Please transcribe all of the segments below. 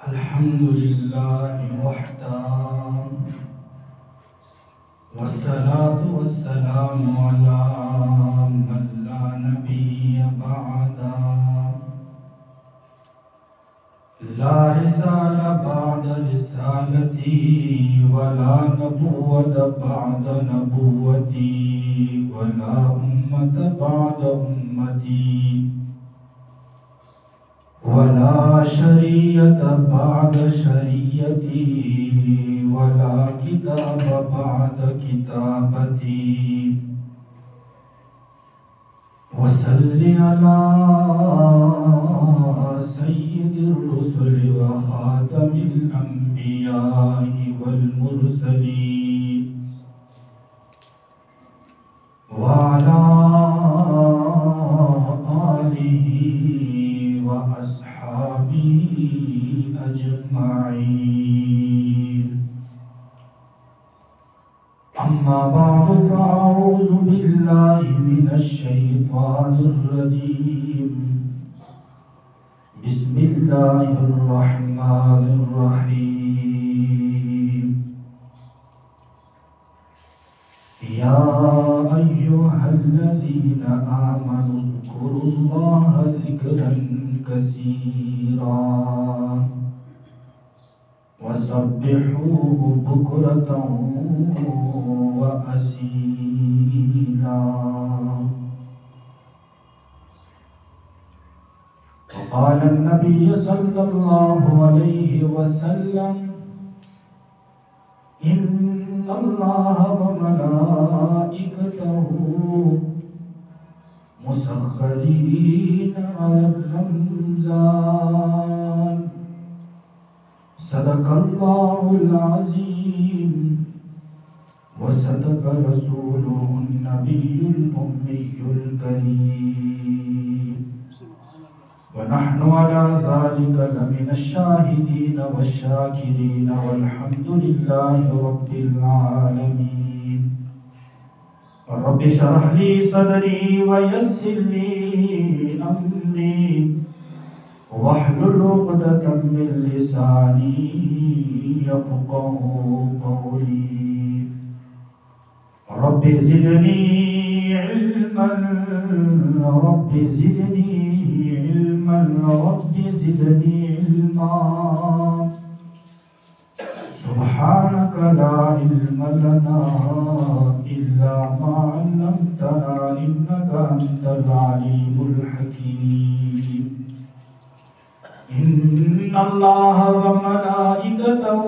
الحمد لله وحده والصلاة والسلام على من لا نبي بعده لا رسالة بعد رسالتي ولا نبوة بعد نبوتي ولا أمة بعد أمتي ولا شريعة بعد شريعتي ولا كتاب بعد كتابتي وصل على سيد الرسل وخاتم الأنبياء والمرسلين وعلى آله وأصحابه أجمعين أما بعد فأعوذ بالله من الشيطان الرجيم بسم الله الرحمن الرحيم يا أيها الذين آمنوا اذكروا الله ذكرا كثيرا وسبحوه بكرة وأصيلا وقال النبي صلى الله عليه وسلم إن الله وملائكته مسخرين على الرمزان صدق الله العظيم وصدق رسوله النبي الأمي الكريم ونحن على ذلك لمن الشاهدين والشاكرين والحمد لله رب العالمين رب اشرح لي صدري ويسر لي أمري واحلل عقدة من لساني يفقهوا قولي رب زدني علما رب زدني علما رب زدني علما سبحانك لا علم لنا إلا ما علمتنا إنك أنت العليم الحكيم إن الله وملائكته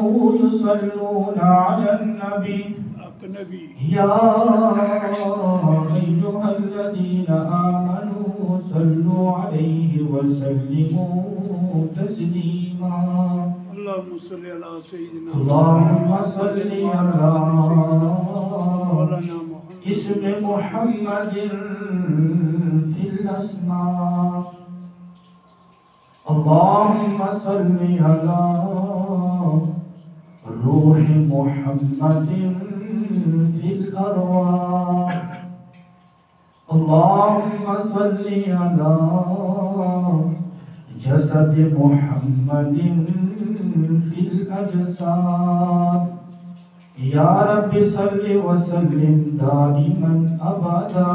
يصلون على النبي يا أيها الذين آمنوا صلوا عليه وسلموا تسليما اللهم صل على سيدنا اللهم صل على اسم محمد في الأسماء اللهم صل على روح محمد في الأرواح اللهم صل على جسد محمد في الأجساد يا رب صل وسلم دائما أبدا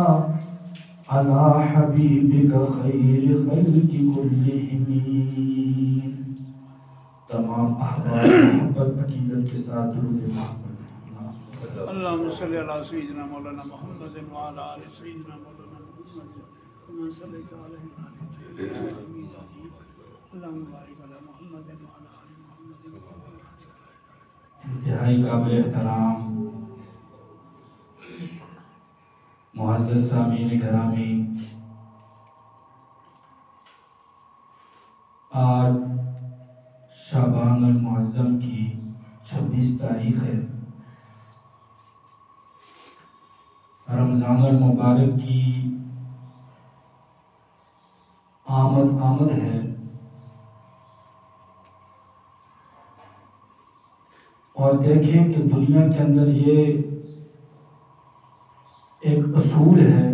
على حبيبك خير خلق كلهم تمام احباب محبت عقیدت کے ساتھ درود محمد اللهم صل على سيدنا مولانا محمد وعلى آل سيدنا مولانا محمد كما صليت على إبراهيم اللهم بارك على محمد وعلى آل محمد انتہائی قابل احترام معزز سامعین گرامی، آج شعبان المعظم کی 26 تاریخ ہے۔ رمضان المبارک کی آمد ہے اور دیکھیں کہ دنیا کے اندر یہ ایک اصول ہے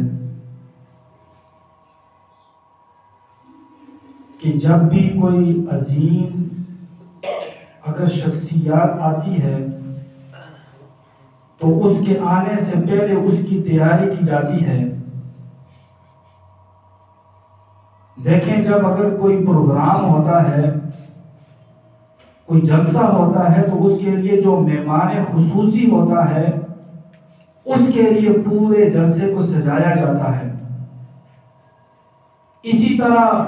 کہ جب بھی کوئی عظیم اگر شخصیات آتی ہے تو اس کے آنے سے پہلے اس کی تیاری کی جاتی ہے۔ دیکھیں جب اگر کوئی پروگرام ہوتا ہے، کوئی جلسہ ہوتا ہے، تو اس کے لیے جو مہمان خصوصی ہوتا ہے اس کے لیے پورے جلسے کو سجایا جاتا ہے۔ اسی طرح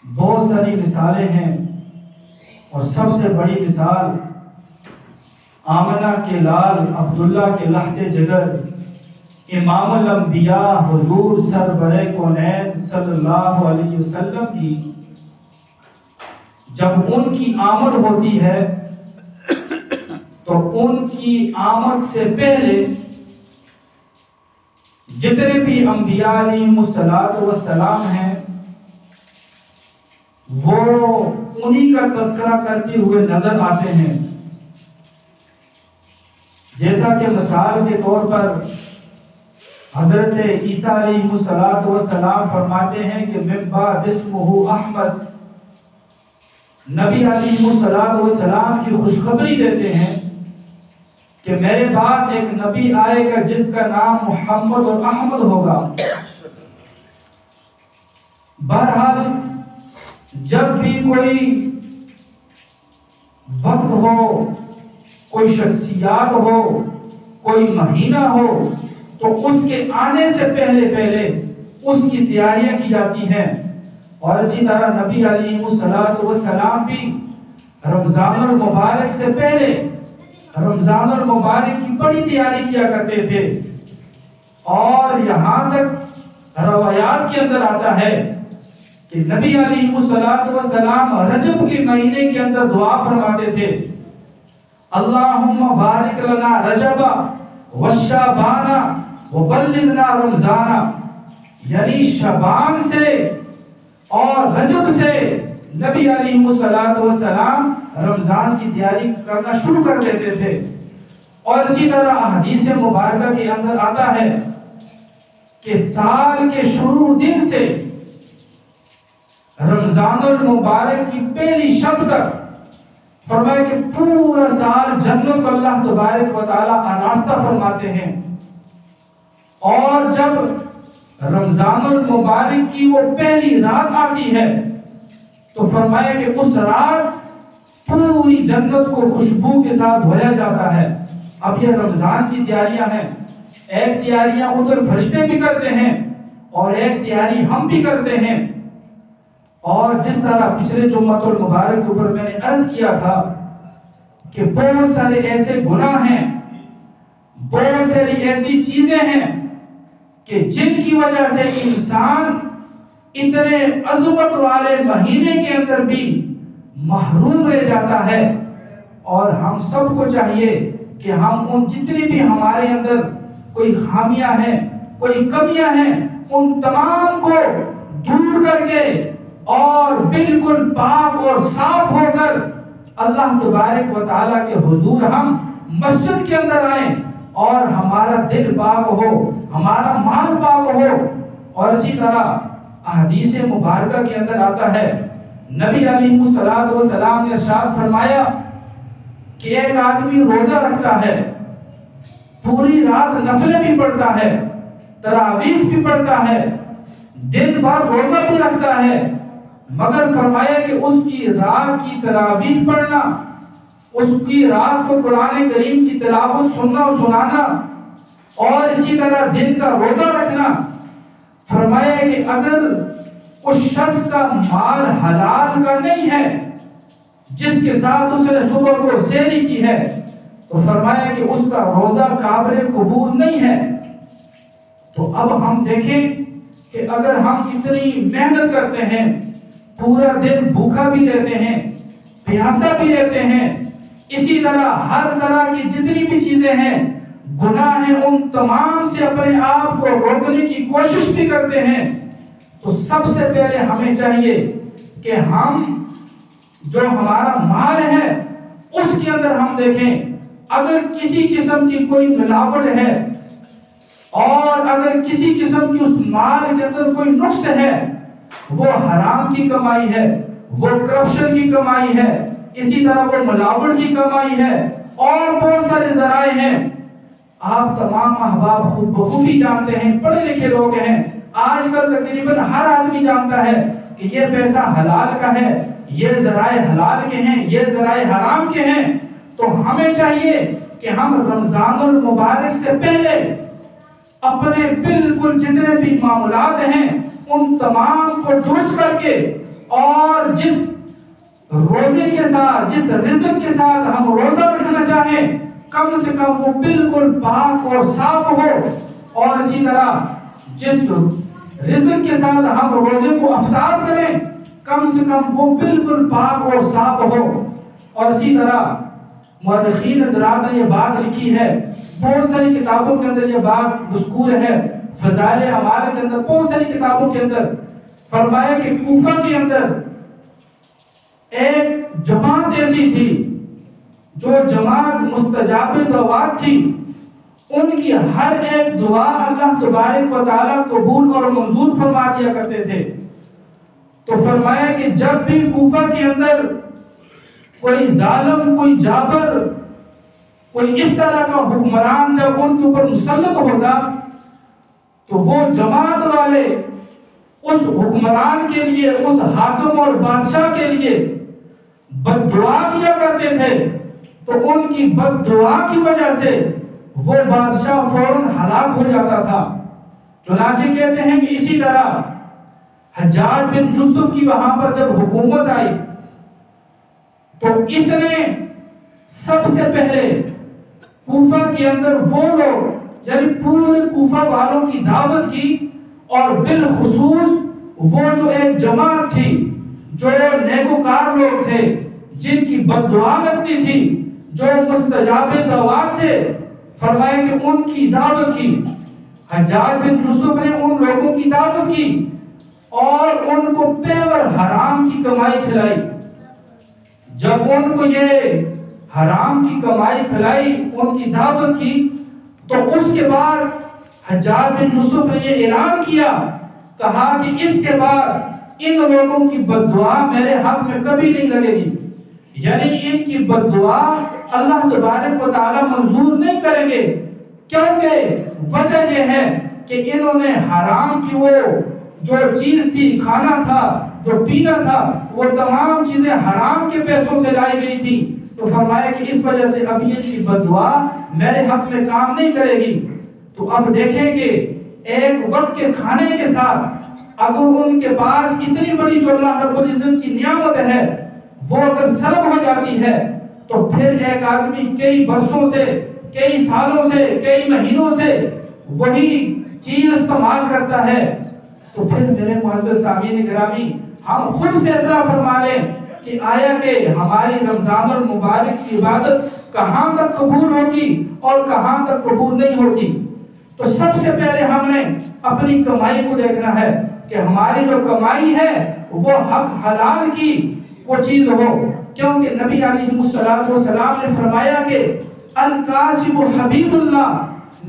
بہت ساری مثالیں ہیں، اور سب سے بڑی مثال آمنہ کے لال عبداللہ کے لہتے جگر امام الانبیاء حضور سرور کونین صلی اللہ علیہ وسلم کی جب ان کی آمد ہوتی ہے تو ان کی آمد سے پہلے جتنے بھی انبیاء علیہم السلام ہیں وہ انہی کا تذکرہ کرتے ہوئے نظر آتے ہیں۔ جیسا کہ مثال کے طور پر حضرت عیسیٰ علیہ السلام فرماتے ہیں کہ من بعد اسمہ احمد، نبی علیہ السلام کی خوشخبری دیتے ہیں کہ میرے بعد ایک نبی آئے گا جس کا نام محمد اور احمد ہوگا۔ بہرحال جب بھی کوئی وقت ہو، کوئی شخصیات ہو، کوئی مہینہ ہو، تو اس کے آنے سے پہلے اس کی تیاریاں کی جاتی ہیں۔ اور اسی طرح نبی علیہ السلام بھی رمضان المبارک سے پہلے رمضان المبارک کی بڑی تیاری کیا کرتے تھے، اور یہاں تک روایات کے اندر آتا ہے کہ نبی علیہ السلام رجب کے مہینے کے اندر دعا فرماتے تھے، اللہم بارک لنا رجب وشعبان وبلغنا رمضان، یعنی شعبان سے اور رجب سے نبی علیہ السلام رمضان کی تیاری کرنا شروع کر دیتے تھے۔ اور اسی طرح حدیث مبارکہ کے اندر آتا ہے کہ سال کے شروع دن سے رمضان المبارک کی پہلی شب تک فرمایا کہ پورا سال جنت کو اللہ تبارک و تعالی آراستہ فرماتے ہیں، اور جب رمضان المبارک کی وہ پہلی رات آتی ہے تو فرمایا کہ اس رات پوری جنت کو خوشبو کے ساتھ دھویا جاتا ہے۔ اب یہ رمضان کی تیاریاں ہیں، ایک تیاریاں ادھر فرشتے بھی کرتے ہیں اور ایک تیاری ہم بھی کرتے ہیں۔ اور جس طرح پچھلے جمعۃ المبارک کے اوپر میں نے عرض کیا تھا کہ بہت سارے ایسے گناہ ہیں، بہت ساری ایسی چیزیں ہیں کہ جن کی وجہ سے انسان اتنے عظمت والے مہینے کے اندر بھی محروم رہ جاتا ہے۔ اور ہم سب کو چاہیے کہ ہم ان جتنی بھی ہمارے اندر کوئی خامیاں ہیں، کوئی کمیاں ہیں، ان تمام کو دور کر کے اور بالکل پاک اور صاف ہو کر اللہ تبارک و تعالیٰ کے حضور ہم مسجد کے اندر آئیں، اور ہمارا دل پاک ہو، ہمارا مال پاک ہو۔ اور اسی طرح احادیث مبارکہ کے اندر آتا ہے، نبی علیہ السلام نے ارشاد فرمایا کہ ایک آدمی روزہ رکھتا ہے، پوری رات نفلیں بھی پڑھتا ہے، تراویح بھی پڑھتا ہے، دن بھر روزہ بھی رکھتا ہے، مگر فرمایا کہ اس کی رات کی تراویح پڑھنا، اس کی رات کو قرآن کریم کی تلاوت سننا و سنانا، اور اسی طرح دن کا روزہ رکھنا، فرمایا کہ اگر اس شخص کا مال حلال کا نہیں ہے جس کے ساتھ اس نے صبح کو سحری کی ہے، تو فرمایا کہ اس کا روزہ قابل قبول نہیں ہے۔ تو اب ہم دیکھیں کہ اگر ہم اتنی محنت کرتے ہیں، پورا دن بھوکا بھی رہتے ہیں، پیاسا بھی رہتے ہیں، اسی طرح ہر طرح کی جتنی بھی چیزیں ہیں، گناہ ہیں، ان تمام سے اپنے آپ کو روکنے کی کوشش بھی کرتے ہیں، تو سب سے پہلے ہمیں چاہیے کہ ہم جو ہمارا مال ہے اس کے اندر ہم دیکھیں اگر کسی قسم کی کوئی ملاوٹ ہے، اور اگر کسی قسم کی اس مال کے اندر کوئی نقص ہے، وہ حرام کی کمائی ہے، وہ کرپشن کی کمائی ہے، اسی طرح وہ ملاوٹ کی کمائی ہے اور بہت سارے ذرائع ہیں۔ آپ تمام احباب خود بخوبی جانتے ہیں، پڑھے لکھے لوگ ہیں، آج کل تقریباً ہر آدمی جانتا ہے کہ یہ پیسہ حلال کا ہے، یہ ذرائع حلال کے ہیں، یہ ذرائع حرام کے ہیں۔ تو ہمیں چاہیے کہ ہم رمضان المبارک سے پہلے اپنے بالکل جتنے بھی معاملات ہیں ان تمام کو درست کر کے، اور جس روزے کے ساتھ، جس رزق کے ساتھ ہم روزہ رکھنا چاہیں، کم سے کم وہ بالکل پاک اور صاف ہو، اور اسی طرح جس رزق کے ساتھ ہم روزے کو افطار کریں کم سے کم وہ بالکل پاک اور صاف ہو۔ اور اسی طرح مورخین حضرات نے یہ بات لکھی ہے، بہت ساری کتابوں کے اندر یہ بات مذکور ہے، فضائل اعمال کے اندر، بہت ساری کتابوں کے اندر فرمایا کہ کوفہ کے اندر ایک جماعت ایسی تھی جو جماعت مستجاب دعوات تھی، ان کی ہر ایک دعا اللہ تبارک و تعالی قبول اور منظور فرما دیا کرتے تھے۔ تو فرمایا کہ جب بھی کوفہ کے اندر کوئی ظالم، کوئی جابر، کوئی اس طرح کا حکمران جب ان کے اوپر مسلط ہوتا تو وہ جماعت والے اس حکمران کے لیے، اس حاکم اور بادشاہ کے لیے بد دعا کیا کرتے تھے، تو ان کی بد دعا کی وجہ سے وہ بادشاہ فوراً ہلاک ہو جاتا تھا۔ چنانچہ کہتے ہیں کہ اسی طرح حجاج بن یوسف کی وہاں پر جب حکومت آئی تو اس نے سب سے پہلے کوفہ کے اندر وہ لوگ، یعنی پورے کوفہ والوں کی دعوت کی، اور بالخصوص وہ جو ایک جماعت تھی، جو نیکوکار لوگ تھے، جن کی بد دعا لگتی تھی، جو مستجاب دعوات تھے، فرمایا کہ ان کی دعوت کی۔ حجاج بن یوسف نے ان لوگوں کی دعوت کی اور ان کو پیور حرام کی کمائی کھلائی۔ جب ان کو یہ حرام کی کمائی کھلائی، ان کی دعوت کی، تو اس کے بعد حجاج بن یوسف نے یہ اعلان کیا، کہا کہ اس کے بعد ان لوگوں کی بد دعا میرے حق میں کبھی نہیں لگے گی، یعنی ان کی بد دعا اللہ تبارک و تعالی منظور نہیں کریں گے، کیونکہ وجہ یہ ہے کہ انہوں نے حرام کی وہ جو چیز تھی، کھانا تھا، جو پینا تھا، وہ تمام چیزیں حرام کے پیسوں سے لائی گئی تھی۔ تو فرمایا کہ اس وجہ سے اب یہ کی بد دعا میرے حق میں کام نہیں کرے گی۔ تو اب دیکھیں کہ ایک وقت کے کھانے کے ساتھ اگر ان کے پاس اتنی بڑی جو اللہ رب العزت کی نعمت ہے وہ اگر سلب ہو جاتی ہے، تو پھر ایک آدمی کئی برسوں سے، کئی سالوں سے، کئی مہینوں سے وہی چیز استعمال کرتا ہے۔ تو پھر میرے معزز سامعین گرامی، ہم خود فیصلہ فرما لیں کہ آیا کہ ہماری رمضان المبارک کی عبادت کہاں تک قبول ہوگی اور کہاں تک قبول نہیں ہوگی۔ تو سب سے پہلے ہم نے اپنی کمائی کو دیکھنا ہے کہ ہماری جو کمائی ہے وہ حق حلال کی وہ چیز ہو، کیونکہ نبی علیہ السلام نے فرمایا کہ الکاسب حبیب اللہ،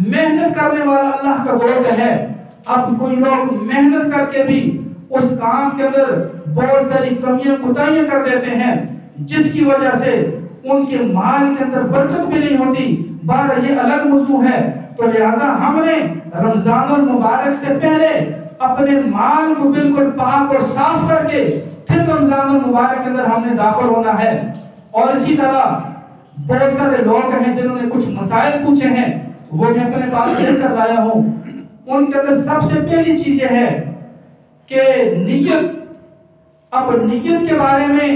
محنت کرنے والا اللہ کا دوست ہے۔ اب کوئی لوگ محنت کر کے بھی اس کام کے اندر بہت ساری کمیاں کوتاہیاں کر دیتے ہیں، جس کی وجہ سے ان کے مال کے اندر برکت بھی نہیں ہوتی۔ بہرحال یہ الگ موضوع ہے۔ تو لہٰذا ہم نے رمضان المبارک سے پہلے اپنے مال کو بالکل پاک اور صاف کر کے پھر رمضان المبارک کے اندر ہم نے داخل ہونا ہے۔ اور اسی طرح بہت سارے لوگ ہیں جنہوں نے کچھ مسائل پوچھے ہیں، وہ میں اپنے پاس لے کر لایا ہوں۔ ان کے اندر سب سے پہلی چیز یہ ہے کہ نیت۔ اب نیت کے بارے میں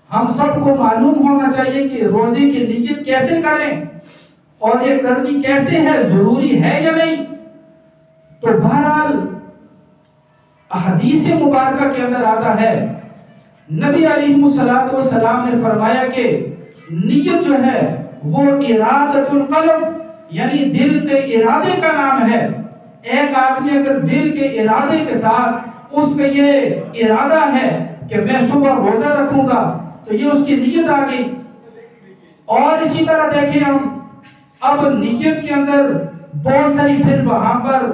ہم سب کو معلوم ہونا چاہیے کہ روزے کی نیت کیسے کریں اور یہ کرنی کیسے ہے، ضروری ہے یا نہیں۔ تو بہرحال احادیث مبارکہ کے اندر آتا ہے، نبی علیہ السلام نے فرمایا کہ نیت جو ہے وہ ارادۃ القلب، یعنی دل کے ارادے کا نام ہے۔ ایک آدمی اگر دل کے ارادے کے ساتھ اس کا یہ ارادہ ہے کہ میں صبح روزہ رکھوں گا، تو یہ اس کی نیت آ گئی۔ اور اسی طرح دیکھیں ہم اب نیت کے اندر بہت ساری پھر وہاں پر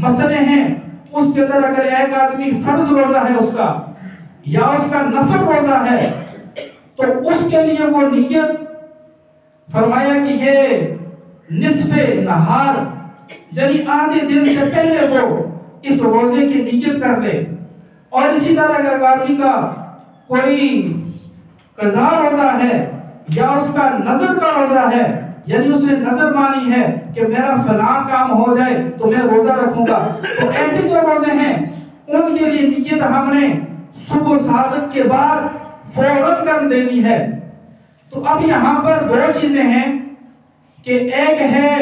مسئلے ہیں۔ اس کے اندر اگر ایک آدمی فرض روزہ ہے اس کا، یا اس کا نفل روزہ ہے، تو اس کے لیے وہ نیت فرمایا کہ یہ نصف نہار یعنی آدھے دن سے پہلے وہ اس روزے کی نیت کر لے. اور اسی طرح اگر آدمی کا کوئی قضا روزہ ہے یا اس کا نظر کا روزہ ہے، یعنی اس نے نظر مانی ہے کہ میرا فلاں کام ہو جائے تو میں روزہ رکھوں گا، تو ایسے جو روزے ہیں ان کے لیے نیت ہم نے صبح صادق کے بعد فوراً کر دینی ہے. تو اب یہاں پر دو چیزیں ہیں کہ ایک ہے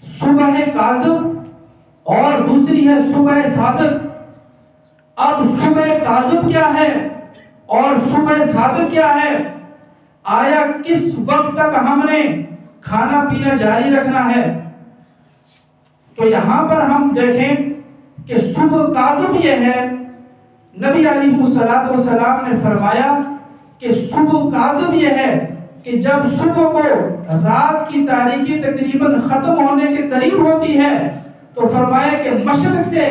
صبح کاذب اور دوسری ہے صبح صادق. اب صبح کاذب کیا ہے اور صبح صادق کیا ہے؟ آیا کس وقت تک ہم نے کھانا پینا جاری رکھنا ہے؟ تو یہاں پر ہم دیکھیں کہ صبح کاذب یہ ہے، نبی علیہ السلام نے فرمایا کہ صبح کاذب یہ ہے کہ جب صبح کو رات کی تاریکی تقریباً ختم ہونے کے قریب ہوتی ہے تو فرمایا کہ مشرق سے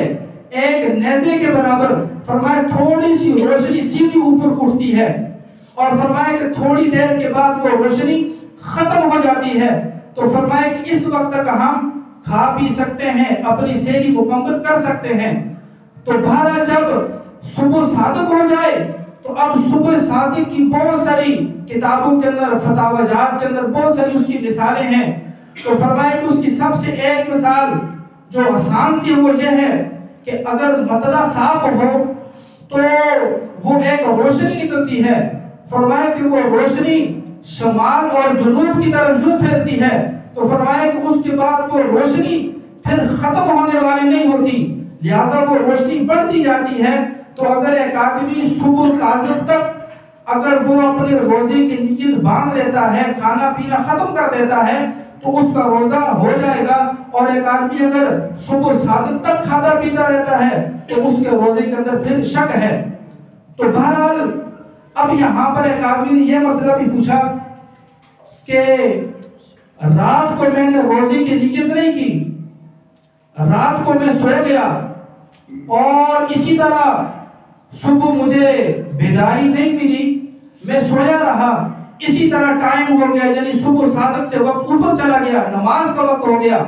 ایک نیزے کے برابر فرمایا تھوڑی سی روشنی سیدھی اوپر اٹھتی ہے، اور فرمایا کہ تھوڑی دیر کے بعد وہ روشنی ختم ہو جاتی ہے. تو فرمایا کہ اس وقت تک ہم کھا پی سکتے ہیں، اپنی سحری مکمل کر سکتے ہیں. تو بہرحال جب صبح صادق ہو جائے تو اب صبح صادق کی بہت ساری کتابوں کے اندر، فتاوی جات کے اندر بہت ساری اس کی مثالیں ہیں. تو فرمایا کہ اس کی سب سے ایک مثال جو آسان سی وہ یہ ہے کہ اگر مطلع صاف ہو تو وہ ایک روشنی نکلتی ہے. فرمایا کہ وہ روشنی شمال اور جنوب کی طرف یوں پھیلتی ہے. تو فرمایا کہ اس کے بعد وہ روشنی پھر ختم ہونے والی نہیں ہوتی، لہذا وہ روشنی بڑھتی جاتی ہے. تو اگر ایک آدمی صبح کاذب تک اگر وہ اپنے روزے کی نیت باندھ لیتا ہے، کھانا پینا ختم کر دیتا ہے تو اس کا روزہ ہو جائے گا. اور ایک آدمی اگر صبح صادق تک کھاتا پیتا رہتا ہے تو اس کے روزے کے اندر پھر شک ہے. تو بہرحال اب یہاں پر ایک آدمی نے یہ مسئلہ بھی پوچھا کہ رات کو میں نے روزے کی نیت نہیں کی، رات کو میں سو گیا اور اسی طرح صبح مجھے بیداری نہیں ملی، میں سویا رہا، اسی طرح ٹائم ہو گیا یعنی صبح صادق سے وقت اوپر چلا گیا، نماز کا وقت ہو گیا،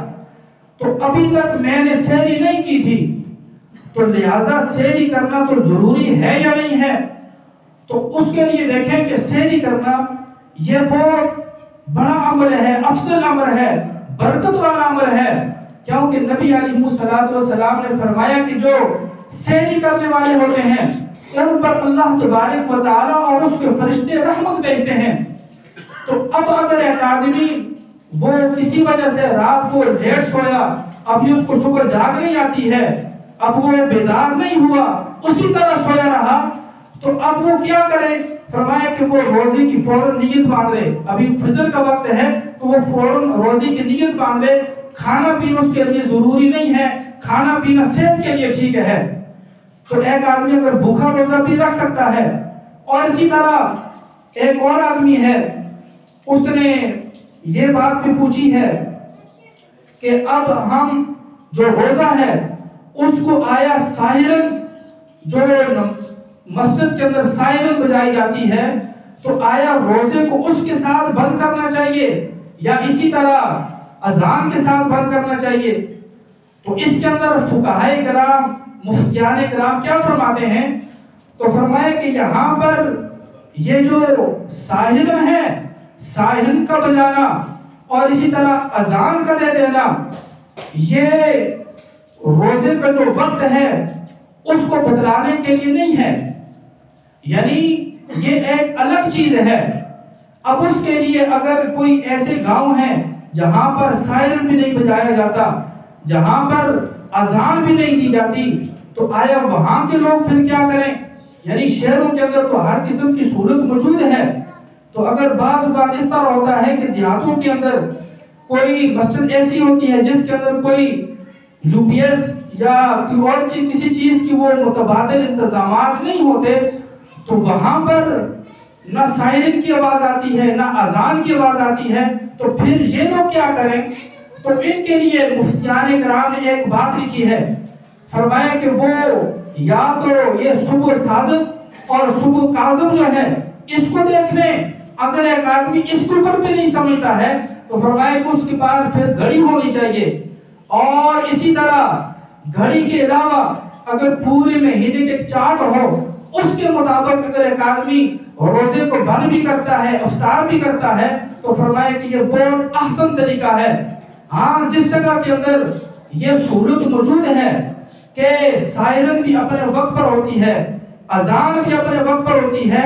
تو ابھی تک میں نے سحری نہیں کی تھی، تو لہٰذا سحری کرنا تو ضروری ہے یا نہیں ہے؟ تو اس کے لیے دیکھیں کہ سحری کرنا یہ بہت بڑا عمل ہے، افضل عمل ہے، برکت والا عمل ہے. کیونکہ نبی علیہ السلام نے فرمایا کہ جو سحری کرنے والے ہوتے ہیں ان پر اللہ تبارک و تعالیٰ اور اس کے فرشتے رحمت بھیجتے ہیں. تو اب اگر ایک آدمی وہ کسی وجہ سے رات کو لیٹ سویا، ابھی اس کو صبح جاگ نہیں آتی ہے، اب وہ بیدار نہیں ہوا، اسی طرح سویا رہا، تو اب وہ کیا کرے؟ فرمایا کہ وہ روزے کی فوراً نیت باندھ لے. ابھی فجر کا وقت ہے تو وہ فوراً روزے کی نیت باندھ لے. کھانا پینا اس کے لیے ضروری نہیں ہے، کھانا پینا صحت کے لیے ٹھیک ہے. تو ایک آدمی اگر بھوکا روزہ بھی رکھ سکتا ہے. اور اسی طرح ایک اور آدمی ہے، اس نے یہ بات بھی پوچھی ہے کہ اب ہم جو روزہ ہے اس کو آیا ساحرن، جو مسجد کے اندر ساحرن بجائی جاتی ہے، تو آیا روزے کو اس کے ساتھ بند کرنا چاہیے یا اسی طرح اذان کے ساتھ بند کرنا چاہیے؟ تو اس کے اندر فقہائے کرام، مفتیان کرام کیا فرماتے ہیں؟ تو فرمایا کہ یہاں پر یہ جو ساحرن ہے، ساحرن کا بجانا اور اسی طرح اذان کا دے دینا، یہ روزے کا جو وقت ہے اس کو بدلانے کے لیے نہیں ہے، یعنی یہ ایک الگ چیز ہے. اب اس کے لیے اگر کوئی ایسے گاؤں ہیں جہاں پر سائرن بھی نہیں بجایا جاتا، جہاں پر اذان بھی نہیں دی جاتی، تو آیا وہاں کے لوگ پھر کیا کریں؟ یعنی شہروں کے اندر تو ہر قسم کی سہولت موجود ہے، تو اگر بعض بات اس طرح ہوتا ہے کہ دیہاتوں کے اندر کوئی مسجد ایسی ہوتی ہے جس کے اندر کوئی یو پی ایس یا کوئی اور کسی چیز کی وہ متبادل انتظامات نہیں ہوتے، تو وہاں پر نہ سائرن کی آواز آتی ہے نہ اذان کی آواز آتی ہے، تو پھر یہ لوگ کیا کریں؟ تو ان کے لیے مفتیان کرام نے ایک بات لکھی ہے. فرمایا کہ وہ یا تو یہ صبح صادق اور صبح کاذب جو ہے اس کو دیکھ لیں، اگر ایک آدمی اس کے اوپر بھی نہیں سمجھتا ہے تو فرمایا کہ اس کے پاس پھر گھڑی ہونی چاہیے، اور اسی طرح گھڑی کے علاوہ اگر پورے مہینے کے چارٹ ہو اس کے مطابق اگر ایک آدمی روزے کو بند بھی کرتا ہے، افطار بھی کرتا ہے تو فرمایا کہ یہ بہت احسن طریقہ ہے۔ ہاں جس جگہ کے اندر یہ سہولت موجود ہے کہ سائرن بھی اپنے وقت پر ہوتی ہے، اذان بھی اپنے وقت پر ہوتی ہے،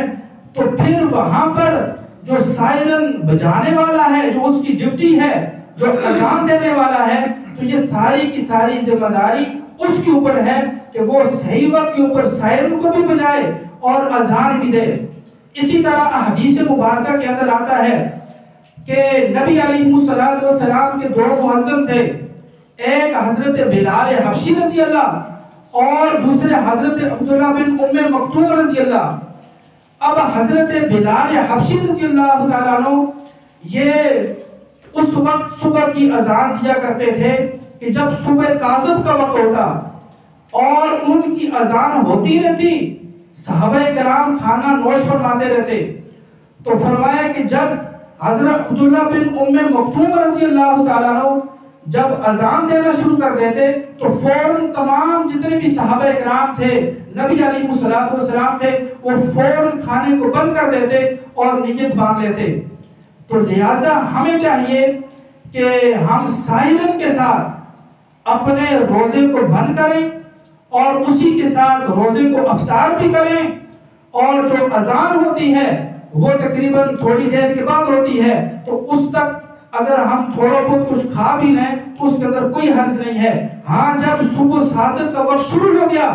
تو پھر وہاں پر جو سائرن بجانے والا ہے، جو اس کی ڈیوٹی ہے، جو اذان دینے والا ہے، تو یہ ساری کی ساری ذمہ داری اس کے اوپر ہے کہ وہ صحیح وقت کے اوپر سائرن کو بھی بجائے اور اذان بھی دے۔ اسی طرح حدیث مبارکہ کے اندر آتا ہے کہ نبی علیہ السلام کے دو مؤذن تھے، ایک حضرت بلال حبشی رضی اللہ اور دوسرے حضرت عبداللہ بن ام مکتوم رضی اللہ۔ اب حضرت بلال حبشی رضی اللہ تعالیٰ عنہ یہ اس وقت صبح کی اذان دیا کرتے تھے کہ جب صبح کاذب کا وقت ہوتا اور ان کی اذان ہوتی رہتی، صحابہ کرام کھانا نوش فرماتے رہتے، تو فرمایا کہ جب حضرت عبداللہ بن ام مکتوم رضی اللہ تعالیٰ عنہ جب اذان دینا شروع کر دیتے تو فوراً تمام جتنے بھی صحابہ کرام تھے، نبی علیہ السلام تھے، وہ فوراً کھانے کو بند کر دیتے اور نیت باندھ لیتے۔ تو لہٰذا ہمیں چاہیے کہ ہم سائرن کے ساتھ اپنے روزے کو بند کریں اور اسی کے ساتھ روزے کو افطار بھی کریں، اور جو اذان ہوتی ہے وہ تقریباً تھوڑی دیر کے بعد ہوتی ہے، تو اس تک اگر ہم تھوڑا بہت کچھ کھا بھی لیں تو اس کے اندر کوئی حرج نہیں ہے۔ ہاں جب صبح صادق کا وقت شروع ہو گیا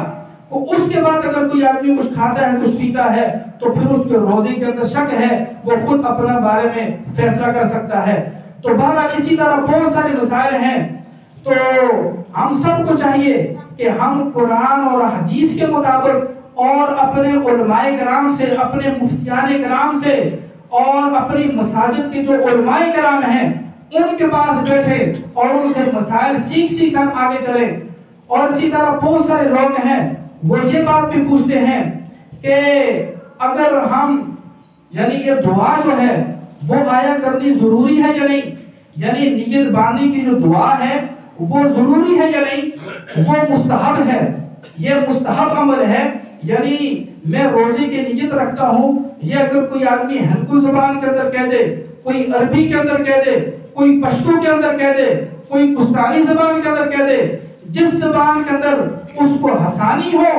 تو اس کے بعد اگر کوئی آدمی کچھ کھاتا ہے، کچھ پیتا ہے، تو پھر اس کے روزے کے اندر شک ہے، وہ خود اپنا بارے میں فیصلہ کر سکتا ہے۔ تو بہرحال اسی طرح بہت سارے مسائل ہیں، تو ہم سب کو چاہیے کہ ہم قرآن اور حدیث کے مطابق اور اپنے علماء کرام سے، اپنے مفتیان کرام سے اور اپنی مساجد کے جو علماء کرام ہیں ان کے پاس بیٹھے اور ان سے مسائل سیکھ کر آگے چلیں۔ اور اسی طرح بہت سارے لوگ ہیں وہ یہ بات بھی پوچھتے ہیں کہ اگر ہم یعنی یہ دعا جو ہے وہ آیا کرنی ضروری ہے یا نہیں، یعنی نیت باندھنے کی جو دعا ہے وہ ضروری ہے یا نہیں، وہ مستحب ہے، یہ مستحب عمل ہے، یعنی میں روزے کی نیت رکھتا ہوں، یہ اگر کوئی آدمی ہندو زبان کے اندر کہہ دے، کوئی عربی کے اندر کہہ دے، کوئی پشتو کے اندر کہہ دے، کوئی کستانی زبان کے اندر کہہ دے، جس زبان کے اندر اس کو حسانی ہو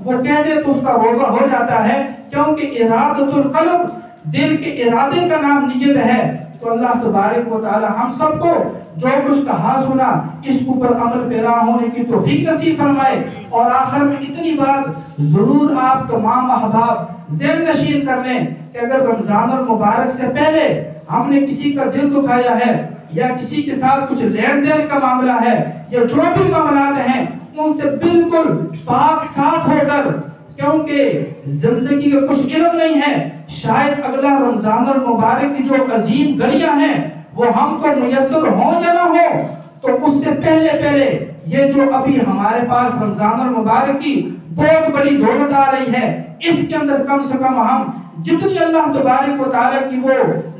وہ کہہ دے تو اس کا روزہ ہو جاتا ہے، کیونکہ ارادۃ القلب دل کے ارادے کا نام نیت ہے۔ تو اللہ تبارک و تعالی ہم سب کو جو کچھ کہا سنا اس کے اوپر عمل پیرا ہونے کی توفیق نصیب فرمائے۔ اور آخر میں اتنی بات ضرور آپ تمام احباب ذہن نشین کر لیں کہ اگر رمضان المبارک سے پہلے ہم نے کسی کا دل دکھایا ہے یا کسی کے ساتھ کچھ لین دین کا معاملہ ہے یا جو بھی معاملات ہیں ان سے بالکل پاک صاف ہو کر، کیونکہ زندگی کا کچھ علم نہیں ہے، شاید اگلا رمضان المبارک کی جو عظیم گھڑیاں ہیں وہ ہم کو میسر ہوں یا نہ ہو، تو اس سے پہلے یہ جو ابھی ہمارے پاس رمضان المبارک کی بہت بڑی دولت آ رہی ہے، اس کے اندر کم سے کم ہم جتنی اللہ تبارک و تعالیٰ کی وہ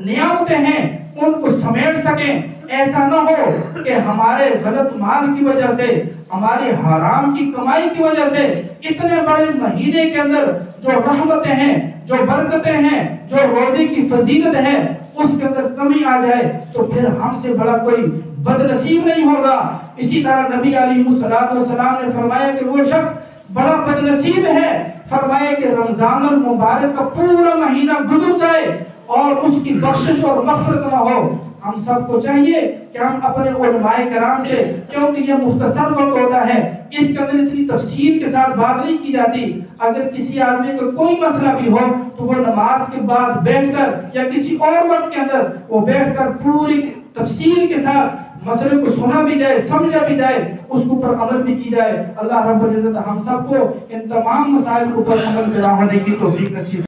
نعمتیں ہیں ان کو سمیٹ سکیں۔ ایسا نہ ہو کہ ہمارے غلط مال کی وجہ سے، ہماری حرام کی کمائی کی وجہ سے اتنے بڑے مہینے کے اندر جو رحمتیں ہیں، جو برکتیں ہیں، جو روزے کی فضیلت ہے اس کے اندر کمی آ جائے تو پھر ہم سے بڑا کوئی بد نصیب نہیں ہوگا۔ اسی طرح نبی علیہ السلام نے فرمایا کہ وہ شخص بڑا بد نصیب ہے، فرمایا کہ رمضان المبارک کا پورا مہینہ گزر جائے اور اس کی بخشش اور مغفرت نہ ہو۔ ہم سب کو چاہیے کہ ہم اپنے علماء کرام سے، کیونکہ یہ مختصر وقت ہوتا ہے، اس کے اندر اتنی تفصیل کے ساتھ بات نہیں کی جاتی، اگر کسی آدمی کو کوئی مسئلہ بھی ہو تو وہ نماز کے بعد بیٹھ کر یا کسی اور وقت کے اندر وہ بیٹھ کر پوری تفصیل کے ساتھ مسئلے کو سنا بھی جائے، سمجھا بھی جائے، اس کے اوپر عمل بھی کی جائے۔ اللہ رب العزت ہم سب کو ان تمام مسائل کے اوپر عمل پیرا ہونے کی توفیق نصیب